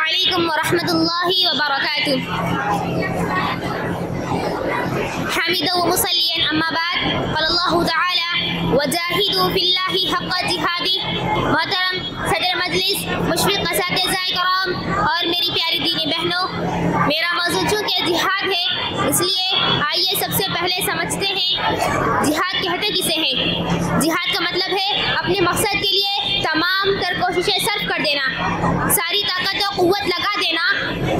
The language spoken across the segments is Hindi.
अलैकुम वरहमतुल्लाहि वबरकातुह। हामिदन व मुसल्लियन अम्मा बाद, क़ालल्लाहु तआला वजाहिदू फिल्लाहि हक़्क़ जिहादी। मोहतरम सदर मजलिस, मुशफ़िक़ असातिज़ाए कराम और मेरी प्यारी दीनी बहनों, मेरा मौज़ू चूँकि जिहाद है, इसलिए आइए सबसे पहले समझते हैं जिहाद कहते किसे हैं। जिहाद का मतलब है अपने मकसद के लिए तमाम तर कोशिशें सर्फ कर देना, सारी ताकत और क़ुव्वत लगा देना।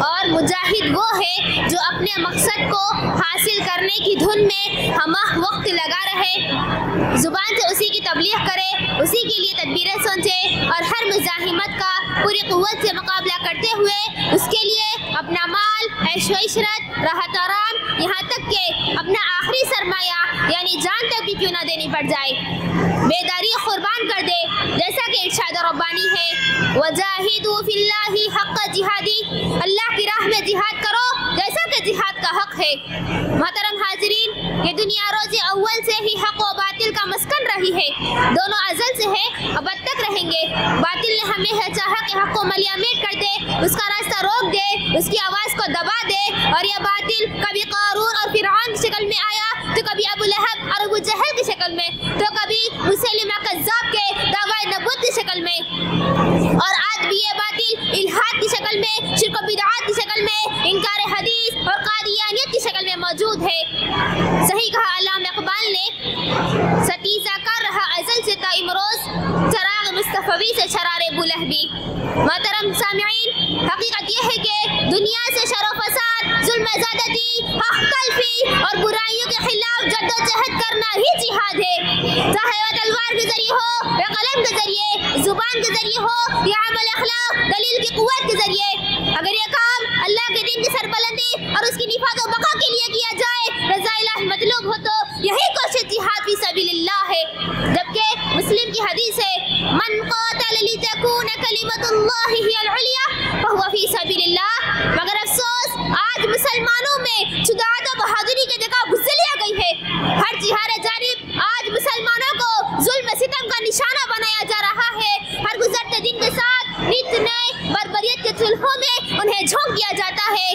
और मुजाहिद वो है जो अपने मकसद को हासिल करने की धुन में हमाह वक्त लगा रहे, ज़ुबान से उसी की तबलीग करे, उसी के लिए तदबीरें सोचे और हर मुज़ाहिमत का पूरी क़ुव्वत से मुकाबला करते हुए उसके लिए अपना माल, ऐश व इशरत, राहत आराम, यहाँ तक कि अपना आखिरी सरमाया यानी जान तक भी क्यों ना देनी पड़ जाए, बेदारी कुर्बान कर दे। जैसा कि इरशाद रब्बानी है, वजाहिदू फिल्लाहि हक़्क़ जिहादी, अल्लाह की राह में जिहाद करो जैसा कि जिहाद का हक है। मोहतरम हाज़रीन, ये दुनिया रोज़े अव्वल से ही हक़ व बातिल का मस्कन रही है, दोनों अज़ल से है, अब तक रहेंगे। बातिल ने हमें चाहा कि हक़ को मलियामेट कर दे, उसका रास्ता रोक दे, उसकी आवाज़ को दबा दे, और यह बातिल कभी क़ारून और फ़िरऔन की शक्ल में आया, तो कभी अबू लहब और अबू जहल की शक्ल में, तो कभी मुसैलिमा कज़्ज़ाब के दावा नबुव्वत की शक्ल में, और आज भी ये बातिल इल्हाद की शक्ल में, शिर्क व बिदअत की शक्ल में, इनकार हदीस और कादियानियत की शक्ल में मौजूद है। सही कहा अल्लामा इक़बाल ने, सतीसा कर रहा अज़ल से ता इमरोज़, चराग़ मुस्तफ़वी से शरारे बुलहबी। मोहतरम सामिईन, हकीकत यह है कि दुनिया से शर व फसाद, जुल्म ज़्यादती, हक़ तलफ़ी और बुराइयों के खिलाफ जद्दोजहद करना ही जिहाद है, चाहे वह तलवार के जरिए हो या कलम के जरिए, जुबान के जरिए हो या अमल अखलाक दलील की कुव्वत के जरिए। अगर यह काम अल्लाह के दिन की सरबलंदी और उसकी निफात व बका के लिए किया जाए, रज़ा इलाही मतलूब हो, तो यही कोशिश जिहाद फी सबीलिल्लाह है। जबकि मुस्लिम की हदीस है, मन क़ातल लितकून कलिमतुल्लाहि हियल उलिया फहुव फी सबीलिल्लाह। मगर अफसोस, आज मुसलमानों में शुजाअत व बहादुरी की जगह बुज़्दिली आ गई है। हर जिहाद जानिब आज मुसलमानों को जुल्म सितम का निशाना बनाया जा रहा है। हर गुजरते दिन के साथ नित नए बर्बरियत के चूल्हों में उन्हें झोंक दिया जाता है।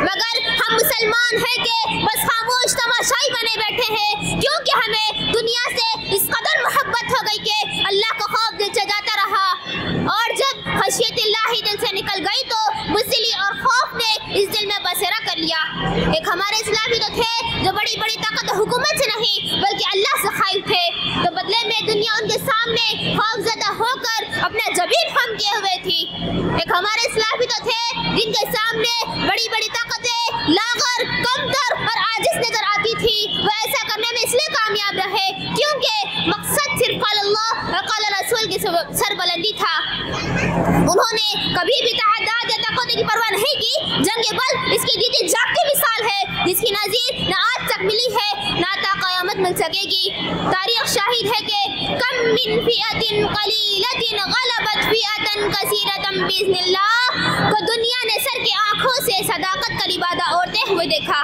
मगर हम मुसलमान हैं कि बस खामोश तमाशाई बने बैठे हैं, क्योंकि हमें दुनिया से इस कदर मोहब्बत हो गई कि अल्लाह का खौफ दिल से जाता रहा, और जब खशियतुल्लाही दिल से निकल गई तो बुज़दिली और खौफ ने इस दिल में बसेरा कर लिया। एक हमारे इस्लामी तो थे जो बड़ी बड़ी ताकत हुकूमत से नहीं बल्कि अल्लाह से खाइफ थे, तो बदले में दुनिया उनके सामने खौफज़दा होकर अपना जबीन खम किए हुए थी। एक हमारे इस्लामी तो थे जिनके सामने बड़ी बड़ी ताकतें लागर, कमतर और आजिज़ नजर आती थी, वह ऐसा करने में इसलिए कामयाब रहे क्योंकि मकसद सिर्फ क़ाल अल्लाह और क़ाल रसूल की सरबलंदी था। उन्होंने कभी भी तअद्दुद या ताकत की परवाह नहीं की। जंग बल इसकी जीती जागती मिसाल है, जिसकी नज़ीर न आज तक मिली है न ता क़यामत मिल सकेगी। तारीख़ शाहिद है कि कम मिन फ़िअतिन क़लीलतिन ग़लबत फ़िअतन कसीरतन बिइज़्निल्लाह को दुनिया ने सर की आँखों से सदाकत का लिबादा ओढ़ते हुए देखा,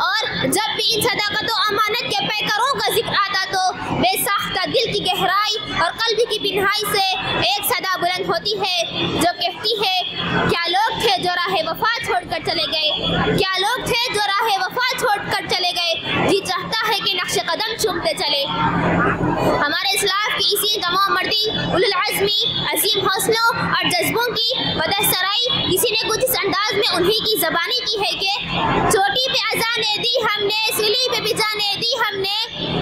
और जब भी इन सदाकत व अमानत के पैकरों का जिक्र आता तो बेसाख्ता दिल की गहराई और कल्ब की पिन्हाई से एक सदा बुलंद होती है जो कहती है, क्या लोग थे जो राह वफा छोड़कर चले गए, क्या लोग थे जो राह वफा छोड़कर चले गए, जी चाहता है कि नक्श कदम चूमते चले। हमारे इस्लाम की इसी तमाम मर्दी, उलुल अज़्मी, अजीम हौसलों और जज्बों की बदसराई किसी ने कुछ इस अंदाज में उन्हीं की ज़बानी की है कि चोटी पे अज़ाने दी हमने, सूली पे भी जाने दी हमने,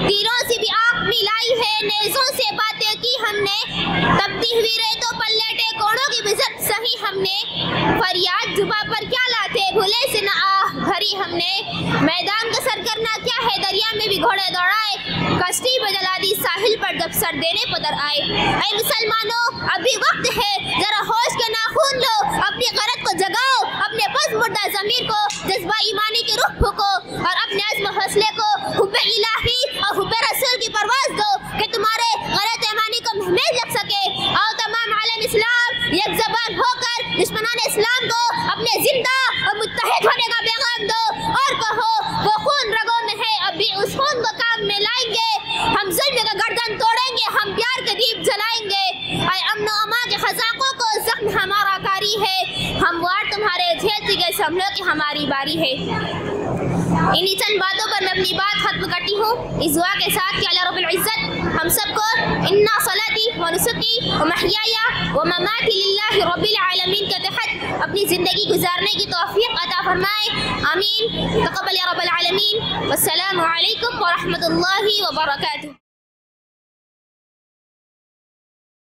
तीरों से भी आँख मिलाई है, नेज़ों से बातें की हमने, तपती हुई रेतों पर लेटे कोड़ों की बिज़त सही हमने, फरियाद जुबा पर क्या लाते भूले से न आह भरी हमने, मैदान का सर करना क्या है दरिया में भी घोड़े दौड़ाए, कश्ती पे जला दी साहिल पर जब सर देने पदर आए। ऐ मुसलमानों, अभी वक्त है जरा होश के नाखून लो, अपनी गरज को जगाओ, अपने पस मुर्दा ज़मीर को जज्बा ईमानी की रुख फूको, और अपने अज़्म हौसले को हुब्बे इलाही और हुब्बे रसूल की परवाज़ दो कि तुम्हारे गलत ईमानी को महमेज लग सके। आओ तमाम आलम इस्लाम एक ज़बान होकर दुश्मनान इस्लाम को अपने जिंदा और मुत्तहिद होने का पैगाम दो, और कहो वो खून रगों में है, अभी उस खून को काम में लाएंगे, हम जुल्म का गर्दन तोड़ेंगे, हम प्यार के दीप जलाएंगे। ऐ अमन व अमा के खज़ाकों को ज़ख्म हमारा बारी है, हमवार तुम्हारे झेलते गए संभलो कि हमारी बारी है। इन्हीं चंद बातों पर मैं अपनी बात खत्म करती हूँ इस दुआ के साथ कि अल्लाह रब्बुल इज्जत हम सबको इन्ना सलाती व नुसुकी व महयाया व ममाती लिल्लाहि रब्बिल आलमीन के तहत अपनी ज़िंदगी गुजारने की तौफीक अता फरमाए। आमीन। तक़ब्बल या रब्बल आलमीन। वस्सलामु अलैकुम व रहमतुल्लाहि व बरकातुहू।